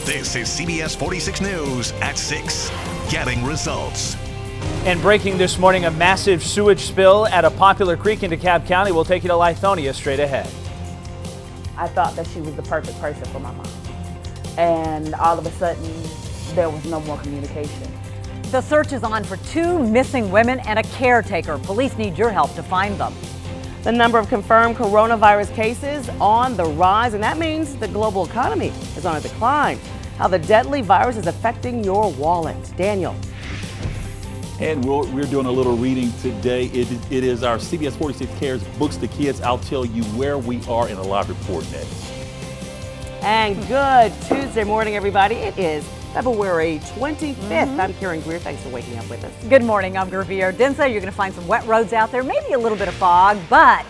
This is CBS 46 News at 6. Getting results. And breaking this morning, a massive sewage spill at a popular creek in DeKalb County. We'll take you to Lithonia straight ahead. I thought that she was the perfect person for my mom. And all of a sudden, there was no more communication. The search is on for 2 missing women and a caretaker. Police need your help to find them. The number of confirmed coronavirus cases on the rise, and that means the global economy is on a decline. How the deadly virus is affecting your wallet. Daniel. And we're doing a little reading today. It is our CBS 46 Cares Books to Kids. I'll tell you where we are in a live report next. And good Tuesday morning, everybody. It is February 25th. I'm Karen Greer. Thanks for waking up with us. Good morning. I'm Gervier Denza. You're going to find some wet roads out there, maybe a little bit of fog, but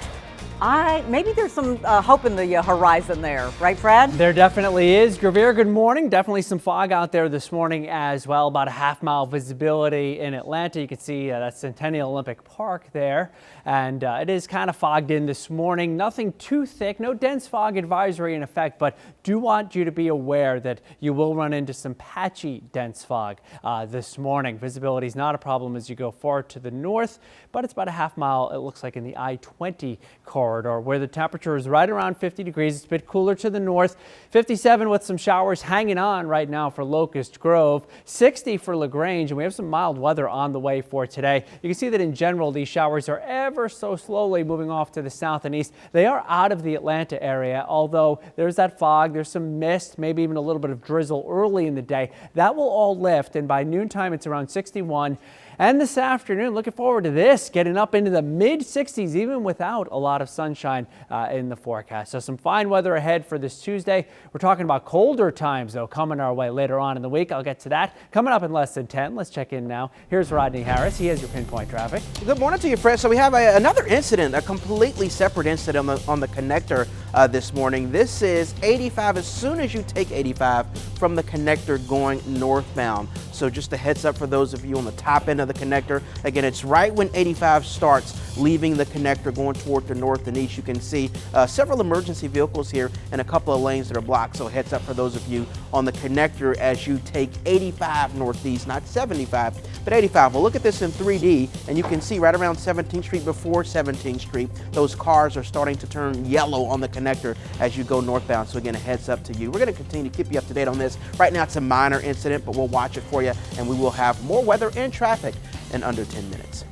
maybe there's some hope in the horizon there, right, Fred? There definitely is. Gervier, good morning. Definitely some fog out there this morning as well. About a half-mile visibility in Atlanta. You can see that Centennial Olympic Park there. And it is kind of fogged in this morning. Nothing too thick, no dense fog advisory in effect, but do want you to be aware that you will run into some patchy dense fog this morning. Visibility is not a problem as you go far to the north, but it's about a half mile, it looks like, in the I-20 corridor where the temperature is right around 50 degrees. It's a bit cooler to the north. 57 with some showers hanging on right now for Locust Grove. 60 for LaGrange, and we have some mild weather on the way for today. You can see that in general these showers are ever so slowly moving off to the south and east. They are out of the Atlanta area, although there's that fog, there's some mist, maybe even a little bit of drizzle early in the day. That will all lift, and by noontime it's around 61. And this afternoon, looking forward to this, getting up into the mid-60s, even without a lot of sunshine in the forecast. So some fine weather ahead for this Tuesday. We're talking about colder times, though, coming our way later on in the week. I'll get to that coming up in less than 10. Let's check in now. Here's Rodney Harris. He has your pinpoint traffic. Good morning to you, Fred. So we have another incident, a completely separate incident on the connector this morning. This is 85 as soon as you take 85 from the connector going northbound. So just a heads up for those of you on the top end of the connector. Again, it's right when 85 starts leaving the connector going toward the north and east. You can see several emergency vehicles here and a couple of lanes that are blocked. So heads up for those of you on the connector as you take 85 northeast, not 75, but 85. Well, look at this in 3D and you can see right around 17th Street before 17th Street, those cars are starting to turn yellow on the connector as you go northbound. So again, a heads up to you. We're going to continue to keep you up to date on this. Right now it's a minor incident, but we'll watch it for you and we will have more weather and traffic in under 10 minutes.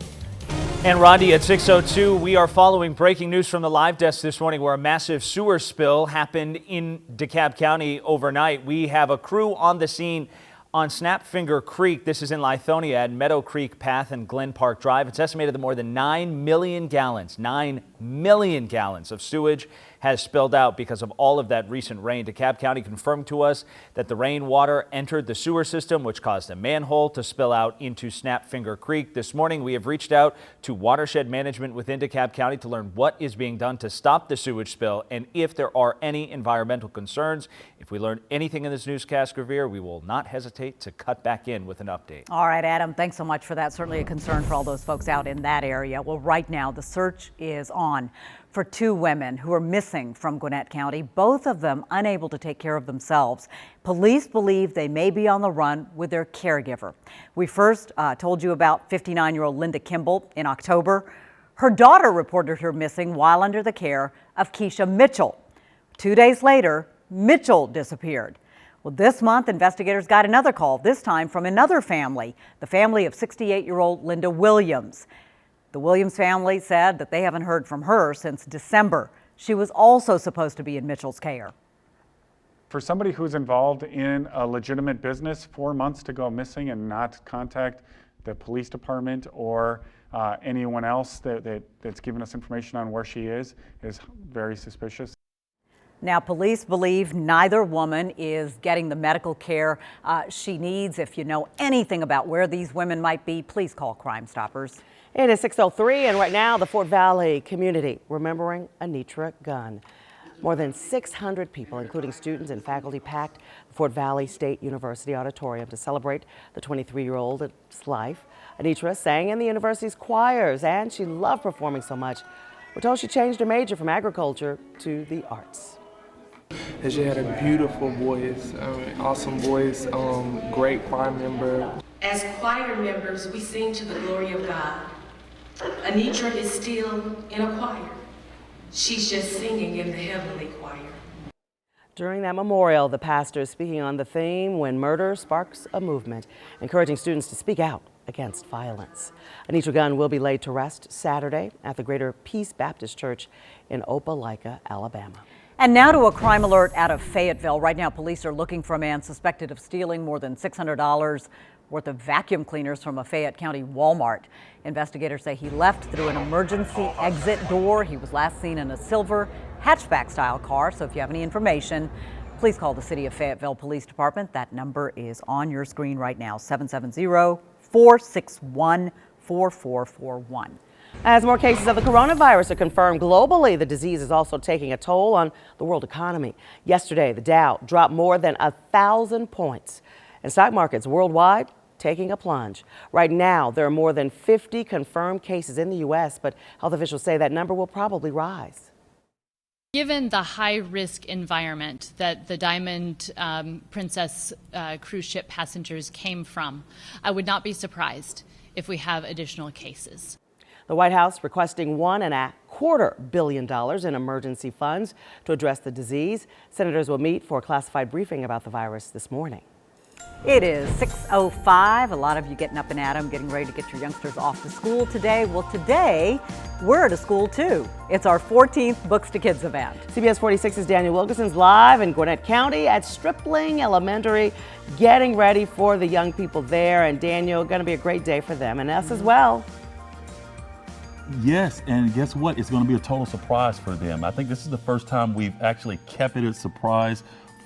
And Rondi, at 6:02, we are following breaking news from the live desk this morning where a massive sewer spill happened in DeKalb County overnight. We have a crew on the scene on Snapfinger Creek. This is in Lithonia at Meadow Creek Path and Glen Park Drive. It's estimated that more than 9 million gallons of sewage has spilled out because of all of that recent rain. DeKalb County confirmed to us that the rainwater entered the sewer system, which caused a manhole to spill out into Snapfinger Creek. This morning, we have reached out to watershed management within DeKalb County to learn what is being done to stop the sewage spill and if there are any environmental concerns. If we learn anything in this newscast, Revere, we will not hesitate to cut back in with an update. All right, Adam, thanks so much for that. Certainly a concern for all those folks out in that area. Well, right now, the search is on for 2 women who are missing from Gwinnett County, both of them unable to take care of themselves. Police believe they may be on the run with their caregiver. We first told you about 59-year-old Linda Kimball in October. Her daughter reported her missing while under the care of Keisha Mitchell. 2 days later, Mitchell disappeared. Well, this month, investigators got another call, this time from another family, the family of 68-year-old Linda Williams. The Williams family said that they haven't heard from her since December. She was also supposed to be in Mitchell's care. For somebody who's involved in a legitimate business, 4 months to go missing and not contact the police department or anyone else that's given us information on where she is very suspicious. Now, police believe neither woman is getting the medical care she needs. If you know anything about where these women might be, please call Crime Stoppers. It is 6:03, and right now the Fort Valley community remembering Anitra Gunn. More than 600 people, including students and faculty, packed the Fort Valley State University auditorium to celebrate the 23-year-old's life. Anitra sang in the university's choirs, and she loved performing so much. We're told she changed her major from agriculture to the arts. and she had a beautiful voice, awesome voice, great choir member. As choir members, we sing to the glory of God. Anitra is still in a choir. She's just singing in the heavenly choir. During that memorial, the pastor is speaking on the theme, When Murder Sparks a Movement, encouraging students to speak out against violence. Anitra Gunn will be laid to rest Saturday at the Greater Peace Baptist Church in Opelika, Alabama. And now to a crime alert out of Fayetteville. Right now, police are looking for a man suspected of stealing more than $600 worth of vacuum cleaners from a Fayette County Walmart. Investigators say he left through an emergency exit door. He was last seen in a silver hatchback-style car. So if you have any information, please call the City of Fayetteville Police Department. That number is on your screen right now, 770-461-4441. As more cases of the coronavirus are confirmed globally, the disease is also taking a toll on the world economy. Yesterday, the Dow dropped more than 1,000 points, and stock markets worldwide taking a plunge. Right now, there are more than 50 confirmed cases in the U.S., but health officials say that number will probably rise. Given the high-risk environment that the Diamond Princess cruise ship passengers came from, I would not be surprised if we have additional cases. The White House requesting $1.25 billion in emergency funds to address the disease. Senators will meet for a classified briefing about the virus this morning. It is 6:05. A lot of you getting up and at 'em, getting ready to get your youngsters off to school today. Well, today we're at a school too. It's our 14th Books to Kids event. CBS 46's Daniel Wilkerson's live in Gwinnett County at Stripling Elementary, getting ready for the young people there. And Daniel, going to be a great day for them and us as well. Yes, and guess what? It's going to be a total surprise for them. I think this is the first time we've actually kept it a surprise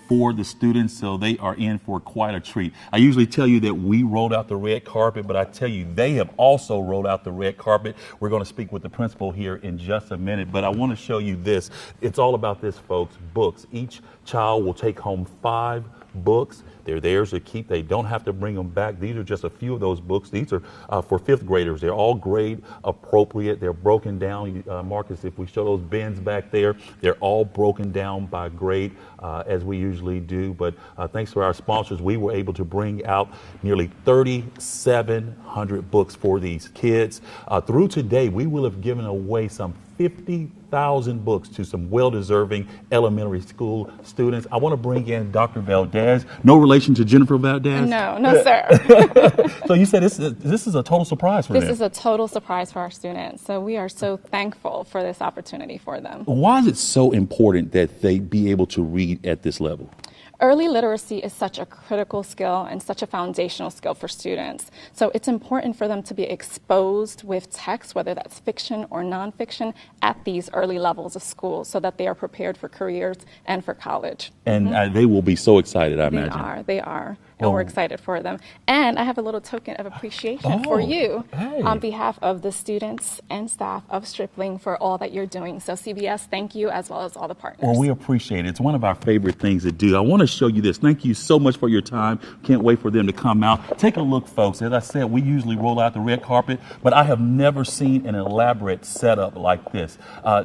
for the students, so they are in for quite a treat. I usually tell you that we rolled out the red carpet, but I tell you they have also rolled out the red carpet. We're going to speak with the principal here in just a minute, but I want to show you this. It's all about this, folks, books. Each child will take home 5 books. They're theirs to keep. They don't have to bring them back. These are just a few of those books. These are for 5th graders. They're all grade appropriate. They're broken down. Marcus, if we show those bins back there, they're all broken down by grade as we usually do. But thanks to our sponsors, we were able to bring out nearly 3,700 books for these kids. Through today, we will have given away some 50,000 books to some well-deserving elementary school students. I want to bring in Dr. Valdez. No relation to Jennifer Valdez? No, sir. So you said this is a total surprise for them. This is a total surprise for our students. So we are so thankful for this opportunity for them. Why is it so important that they be able to read at this level? Early literacy is such a critical skill and such a foundational skill for students. So it's important for them to be exposed with text, whether that's fiction or nonfiction, at these early levels of school so that they are prepared for careers and for college. And they will be so excited, I imagine. They are. And we're excited for them. And I have a little token of appreciation for you on behalf of the students and staff of Stripling for all that you're doing. So CBS, thank you, as well as all the partners. Well, we appreciate it. It's one of our favorite things to do. I want to show you this. Thank you so much for your time. Can't wait for them to come out. Take a look, folks. As I said, we usually roll out the red carpet, but I have never seen an elaborate setup like this.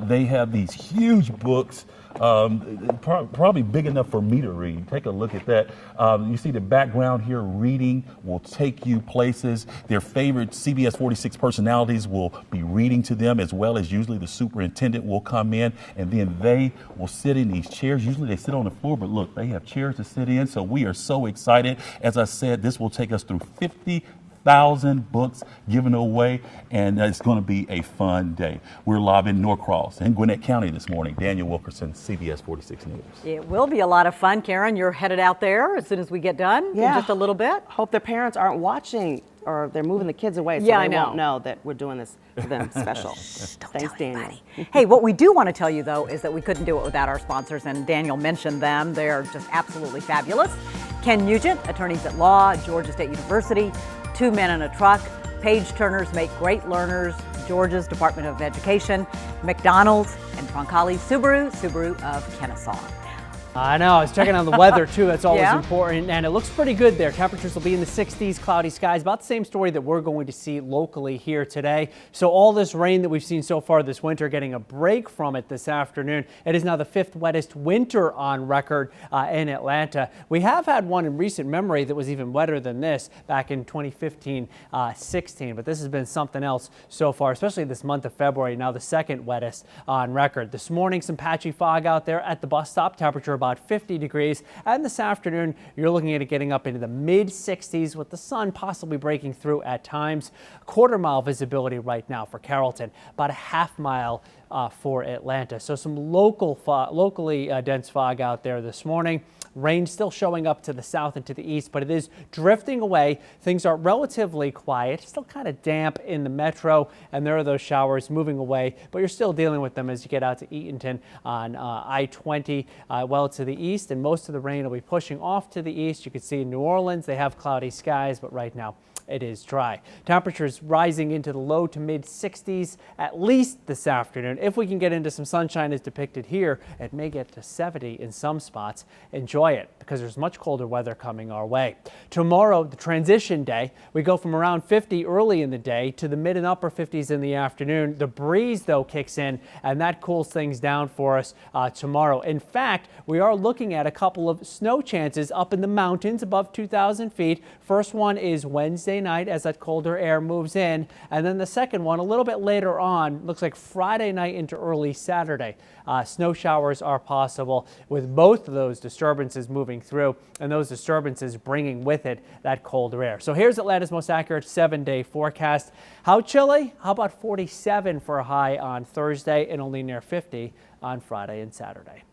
They have these huge books. Probably big enough for me to read. Take a look at that. You see the background here, reading will take you places. Their favorite CBS 46 personalities will be reading to them, as well as usually the superintendent will come in, and then they will sit in these chairs. Usually they sit on the floor, but look, they have chairs to sit in. So we are so excited. As I said, this will take us through 50,000 books given away, and it's going to be a fun day. We're live in Norcross in Gwinnett County this morning. Daniel Wilkerson, CBS 46 News. It will be a lot of fun. Karen, you're headed out there as soon as we get done in just a little bit. Hope their parents aren't watching or they're moving the kids away so they won't know that we're doing this for them special. Thanks, Daniel. Hey, what we do want to tell you, though, is that we couldn't do it without our sponsors, and Daniel mentioned them. They're just absolutely fabulous. Ken Nugent, attorneys at law at Georgia State University, 2 Men in a Truck, Page Turners Make Great Learners, Georgia's Department of Education, McDonald's, and Roncalli Subaru of Kennesaw. I know. I was checking on the weather too. That's always Yeah? important, and it looks pretty good there. Temperatures will be in the 60s, cloudy skies, about the same story that we're going to see locally here today. So all this rain that we've seen so far this winter, getting a break from it this afternoon. It is now the 5th wettest winter on record in Atlanta. We have had one in recent memory that was even wetter than this back in 2015-16, but this has been something else so far, especially this month of February, now the 2nd wettest on record. This morning, some patchy fog out there at the bus stop, temperature about 50 degrees. And this afternoon, you're looking at it getting up into the mid 60s with the sun possibly breaking through at times. Quarter-mile visibility right now for Carrollton, about a half-mile for Atlanta. So some locally dense fog out there this morning. Rain still showing up to the south and to the east, but it is drifting away. Things are relatively quiet, still kind of damp in the metro, and there are those showers moving away, but you're still dealing with them as you get out to Eatonton on I-20 well to the east, and most of the rain will be pushing off to the east. You can see in New Orleans, they have cloudy skies, but right now it is dry. Temperatures rising into the low to mid 60s at least this afternoon. If we can get into some sunshine as depicted here, it may get to 70 in some spots. Enjoy it because there's much colder weather coming our way. Tomorrow, the transition day, we go from around 50 early in the day to the mid and upper 50s in the afternoon. The breeze, though, kicks in and that cools things down for us tomorrow. In fact, we are looking at a couple of snow chances up in the mountains above 2,000 feet. First one is Wednesday night as that colder air moves in, and then the second one a little bit later on, looks like Friday night into early Saturday. Snow showers are possible with both of those disturbances moving through, and those disturbances bringing with it that colder air. So here's Atlanta's most accurate 7-day forecast. How chilly? How about 47 for a high on Thursday and only near 50 on Friday and Saturday.